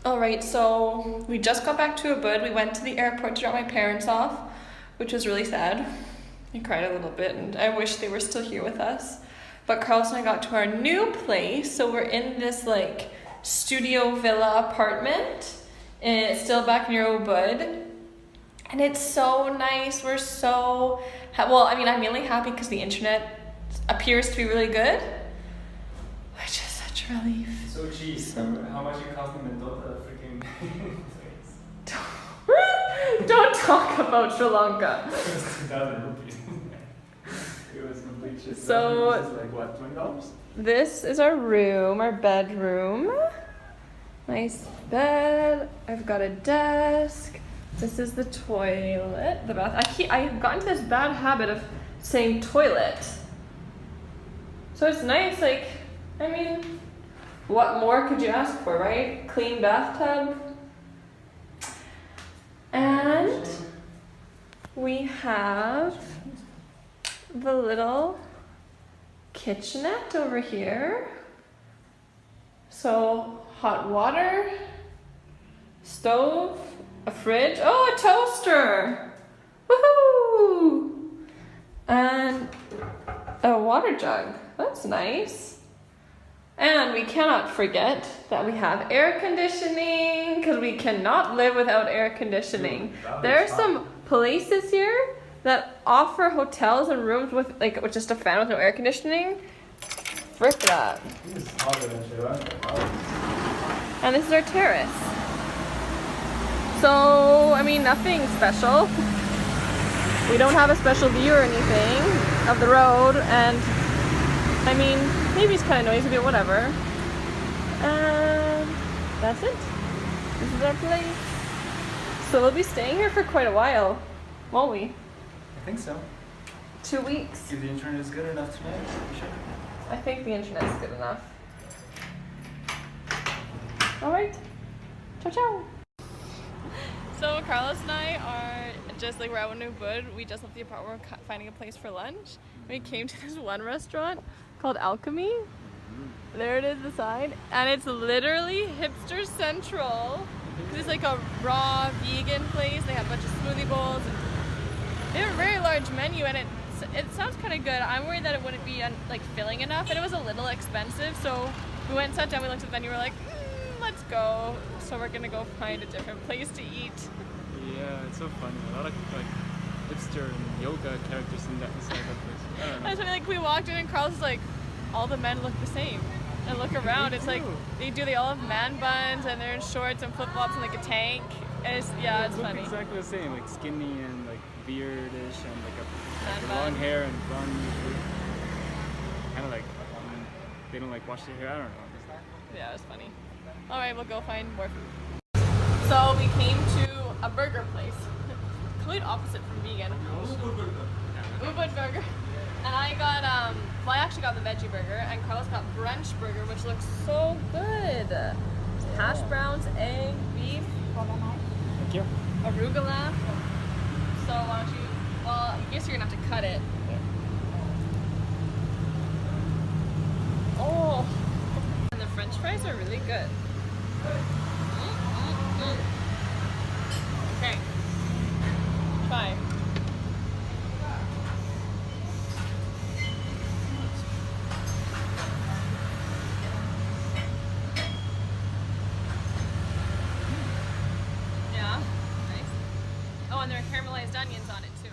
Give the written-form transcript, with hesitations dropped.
Alright, so we just got back to Ubud. We went to the airport to drop my parents off, which was really sad. I cried a little bit and I wish they were still here with us. But Carlos and I got to our new place, so we're in this like studio villa apartment. And it's still back near Ubud. And it's so nice. We're so, well, I mean, I'm mainly happy because the internet appears to be really good, which is such relief. So cheap. How much it cost in Mendoza, freaking place? Don't talk about Sri Lanka. It was 2,000 rupees. It was complete shit. So, this is like what, $20? This is our room, our bedroom. Nice bed. I've got a desk. This is the toilet, the bath. I've gotten to this bad habit of saying toilet. So it's nice, like, I mean, what more could you ask for, right? Clean bathtub. And we have the little kitchenette over here. So hot water, stove, a fridge, oh, a toaster, woohoo! And a water jug, that's nice. And we cannot forget that we have air conditioning, because we cannot live without air conditioning. There are some places here that offer hotels and rooms with just a fan with no air conditioning. Frick that. This is hotter than Sri Lanka. And this is our terrace. So, I mean, nothing special. We don't have a special view or anything of the road, and I mean, maybe it's kind of noisy, but whatever. And that's it. This is our place. So we'll be staying here for quite a while, won't we? I think so. 2 weeks. If the internet is good enough tonight, we should. I think the internet is good enough. All right. Ciao, ciao. So Carlos and I are just like, we're out in Ubud. We just left the apartment, we're finding a place for lunch. We came to this one restaurant called Alchemy. There it is, the sign. And it's literally hipster central. It's like a raw vegan place. They have a bunch of smoothie bowls. And they have a very large menu, and it sounds kind of good. I'm worried that it wouldn't be like filling enough, and it was a little expensive. So we went and sat down, we looked at the menu, we're like, let's go. So we're gonna go find a different place to eat. Yeah, it's so funny. A lot of like hipster and yoga characters inside that place. I don't know. That's funny, like we walked in and Carlos was like, all the men look the same. And look around, it's like they all have man buns and they're in shorts and flip flops and like a tank. And it's funny. Exactly the same, like skinny and like beardish and like Man long bun. hair and bun usually. Kind of like they don't like wash their hair. I don't know. Yeah, it was funny. All right, we'll go find more food. So we came to a burger place, complete opposite from vegan. Ubud Burger. And I got, well, I actually got the veggie burger, and Carlos got brunch burger, which looks so good. Hash browns, egg, beef, Thank you. arugula. So why don't you, well, I guess you're gonna have to cut it. Oh, and the French fries are really good. Okay, try. Yeah, nice. Oh, and there are caramelized onions on it too.